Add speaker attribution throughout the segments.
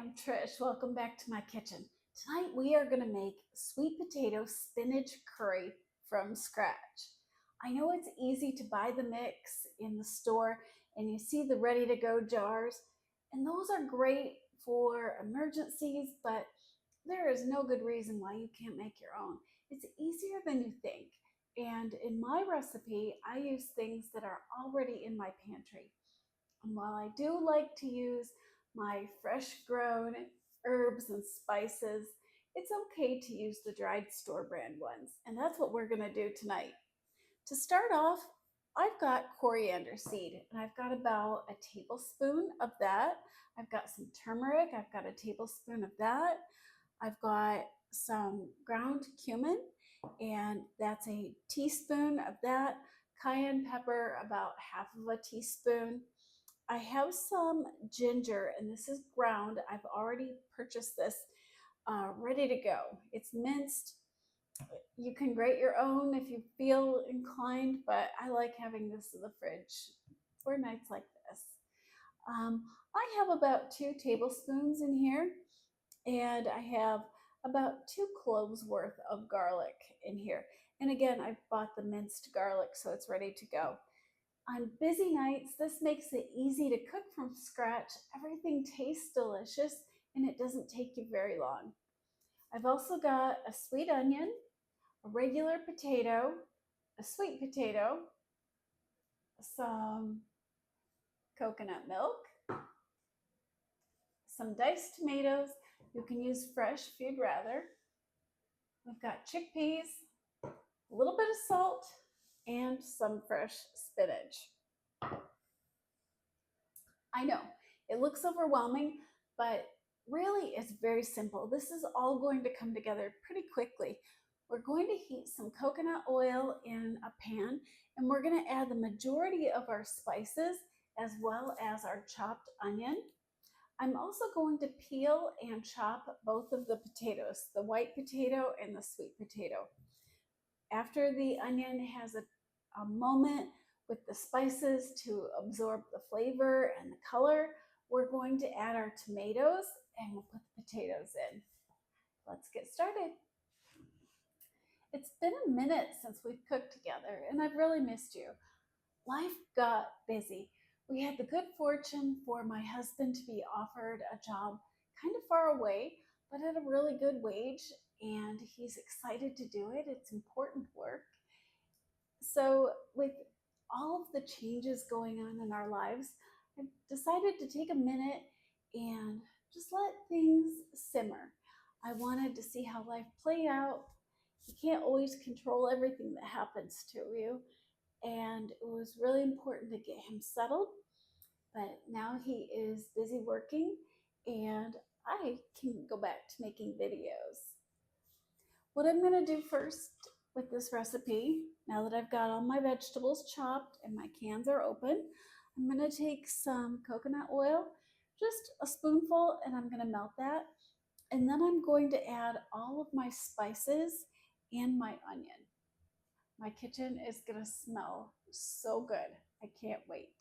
Speaker 1: I'm Trish. Welcome back to my kitchen. Tonight we are going to make sweet potato spinach curry from scratch. I know it's easy to buy the mix in the store and you see the ready to go jars, and those are great for emergencies, but there is no good reason why you can't make your own. It's easier than you think. And in my recipe, I use things that are already in my pantry. And while I do like to use my fresh grown herbs and spices, it's okay to use the dried store brand ones. And that's what we're going to do tonight. To start off, I've got coriander seed, and I've got about a tablespoon of that. I've got some turmeric, I've got a tablespoon of that. I've got some ground cumin, and that's a teaspoon of that. Cayenne pepper, about half of a teaspoon. I have some ginger, and this is ground. I've already purchased this ready to go. It's minced. You can grate your own if you feel inclined, but I like having this in the fridge for nights like this. I have about 2 tablespoons in here, and I have about 2 cloves worth of garlic in here. And again, I bought the minced garlic, so it's ready to go. On busy nights, this makes it easy to cook from scratch. Everything tastes delicious and it doesn't take you very long. I've also got a sweet onion, a regular potato, a sweet potato, some coconut milk, some diced tomatoes. You can use fresh if you'd rather. We've got chickpeas, a little bit of salt, and some fresh spinach. I know it looks overwhelming, but really it's very simple. This is all going to come together pretty quickly. We're going to heat some coconut oil in a pan, and we're going to add the majority of our spices as well as our chopped onion. I'm also going to peel and chop both of the potatoes, the white potato and the sweet potato. After the onion has a moment with the spices to absorb the flavor and the color, we're going to add our tomatoes and we'll put the potatoes in. Let's get started. It's been a minute since we've cooked together and I've really missed you. Life got busy. We had the good fortune for my husband to be offered a job kind of far away, but at a really good wage, and he's excited to do it. It's important work. So with all of the changes going on in our lives, I decided to take a minute and just let things simmer. I wanted to see how life played out. You can't always control everything that happens to you, and it was really important to get him settled. But now he is busy working, and I can go back to making videos. What I'm going to do first with this recipe, now that I've got all my vegetables chopped and my cans are open, I'm going to take some coconut oil, just a spoonful, and I'm going to melt that. And then I'm going to add all of my spices and my onion. My kitchen is going to smell so good. I can't wait.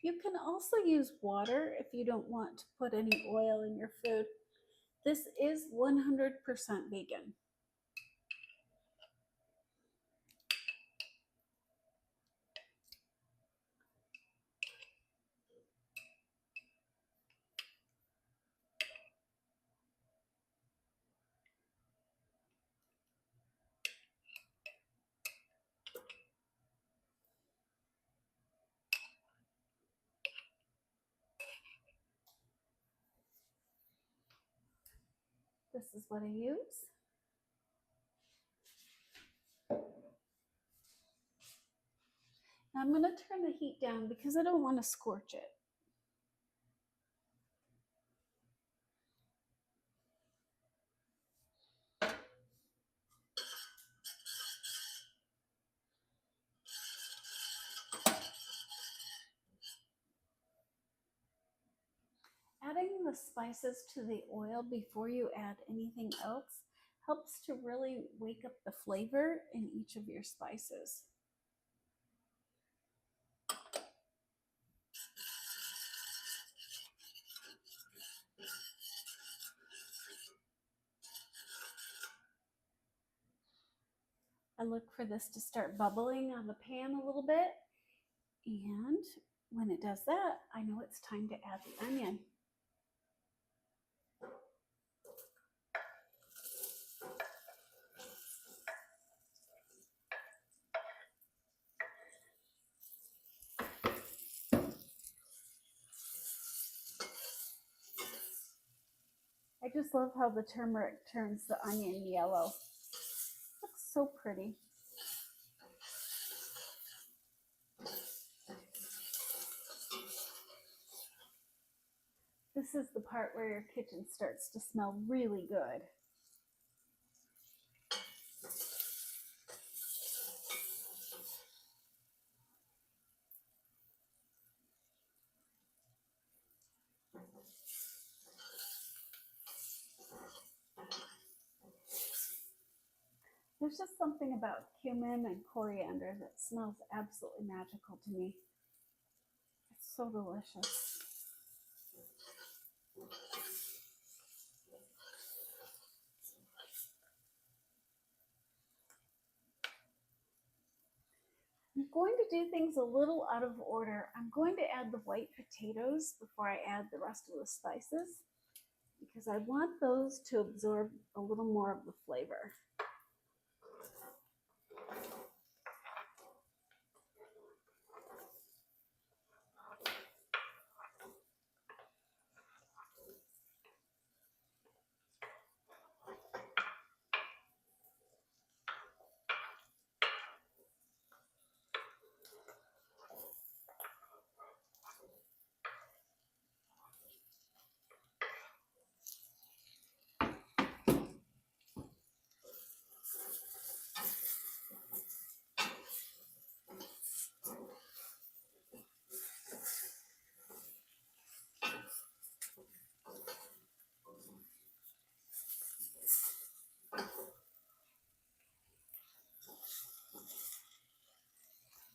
Speaker 1: You can also use water if you don't want to put any oil in your food. This is 100% vegan. This is what I use. Now I'm going to turn the heat down because I don't want to scorch it. the spices to the oil before you add anything else helps to really wake up the flavor in each of your spices. I look for this to start bubbling on the pan a little bit, and when it does that, I know it's time to add the onion. I just love how the turmeric turns the onion yellow. Looks so pretty. This is the part where your kitchen starts to smell really good. There's just something about cumin and coriander that smells absolutely magical to me. It's so delicious. I'm going to do things a little out of order. I'm going to add the white potatoes before I add the rest of the spices because I want those to absorb a little more of the flavor.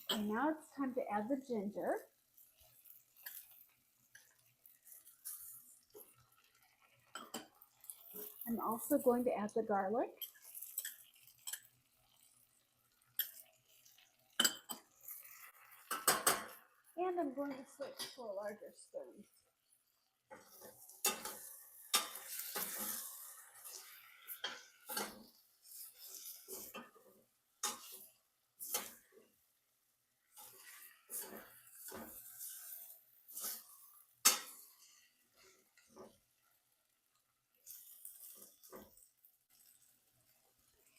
Speaker 1: And now it's time to add the ginger. I'm also going to add the garlic. And I'm going to switch to a larger spoon.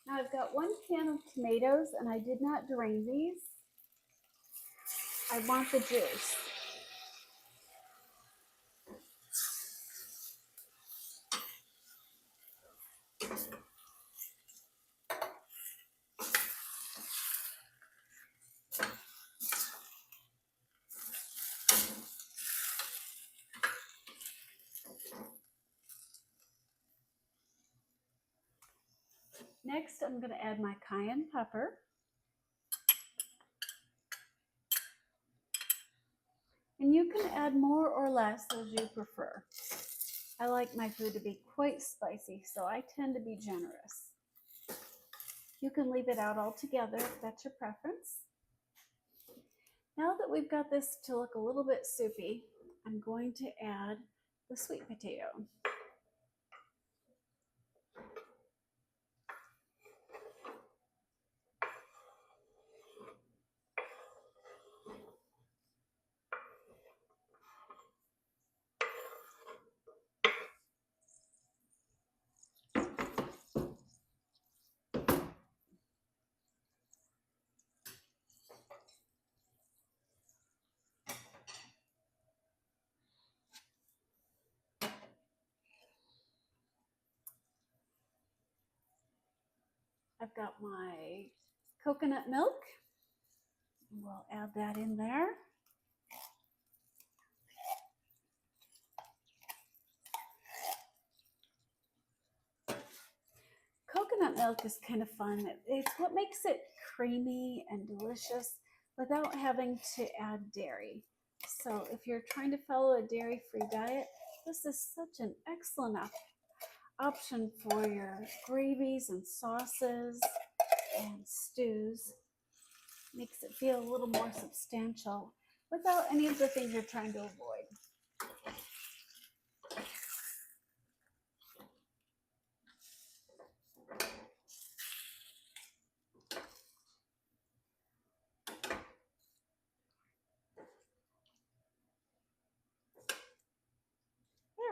Speaker 1: Now I've got 1 can of tomatoes and I did not drain these. I want the juice. Next, I'm going to add my cayenne pepper. And you can add more or less as you prefer. I like my food to be quite spicy, so I tend to be generous. You can leave it out altogether if that's your preference. Now that we've got this to look a little bit soupy, I'm going to add the sweet potato. I've got my coconut milk. We'll add that in there. milk is kind of fun. It's what makes it creamy and delicious without having to add dairy. So if you're trying to follow a dairy-free diet, this is such an excellent option for your gravies and sauces and stews. Makes it feel a little more substantial without any of the things you're trying to avoid.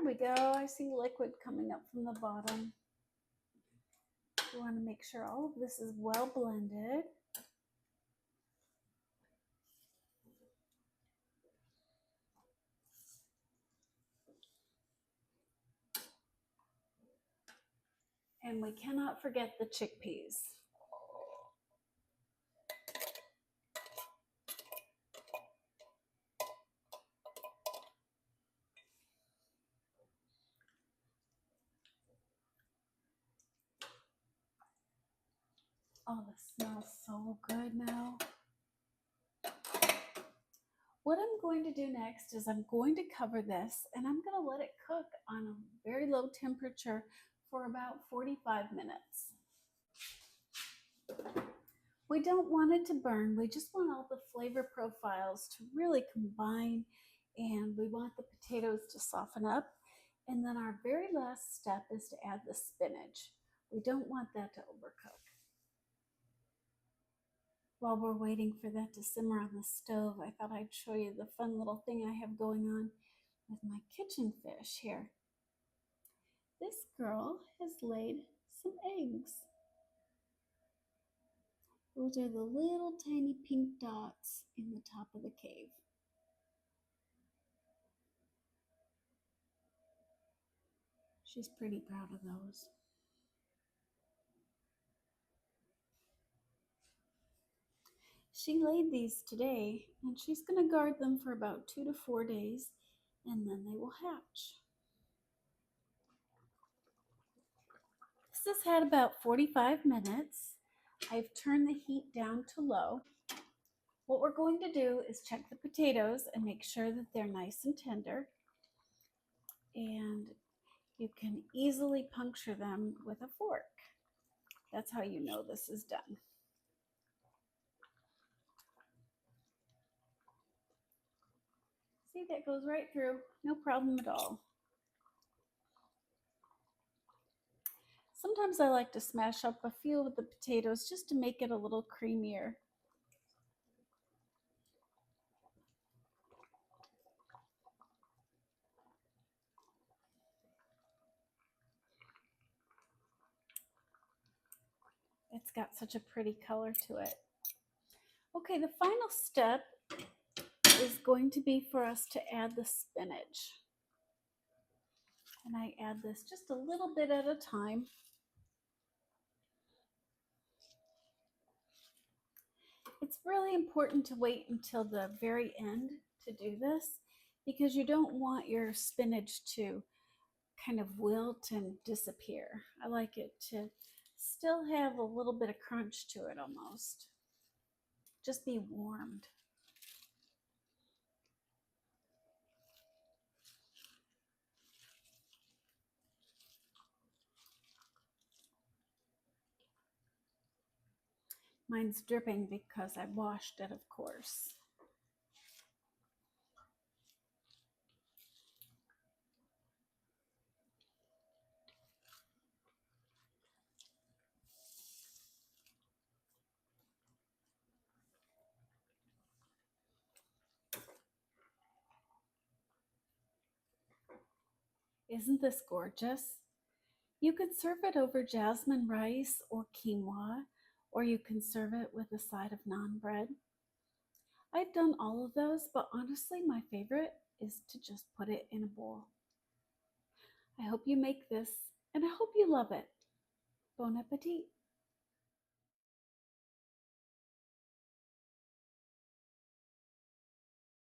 Speaker 1: There we go. I see liquid coming up from the bottom. We want to make sure all of this is well blended. And we cannot forget the chickpeas. Oh, this smells so good now. What I'm going to do next is I'm going to cover this and I'm going to let it cook on a very low temperature for about 45 minutes. We don't want it to burn. We just want all the flavor profiles to really combine, and we want the potatoes to soften up. And then our very last step is to add the spinach. We don't want that to overcook. While we're waiting for that to simmer on the stove, I thought I'd show you the fun little thing I have going on with my kitchen fish here. This girl has laid some eggs. Those are the little tiny pink dots in the top of the cave. She's pretty proud of those. She laid these today, and she's going to guard them for about 2 to 4 days, and then they will hatch. This has had about 45 minutes. I've turned the heat down to low. What we're going to do is check the potatoes and make sure that they're nice and tender. And you can easily puncture them with a fork. That's how you know this is done. See, that goes right through, no problem at all. Sometimes I like to smash up a few of the potatoes just to make it a little creamier. It's got such a pretty color to it. Okay, the final step is going to be for us to add the spinach. And I add this just a little bit at a time. It's really important to wait until the very end to do this because you don't want your spinach to kind of wilt and disappear. I like it to still have a little bit of crunch to it almost. Just be warmed. Mine's dripping because I washed it, of course. Isn't this gorgeous? You could serve it over jasmine rice or quinoa, or you can serve it with a side of naan bread. I've done all of those, but honestly, my favorite is to just put it in a bowl. I hope you make this, and I hope you love it. Bon appetit!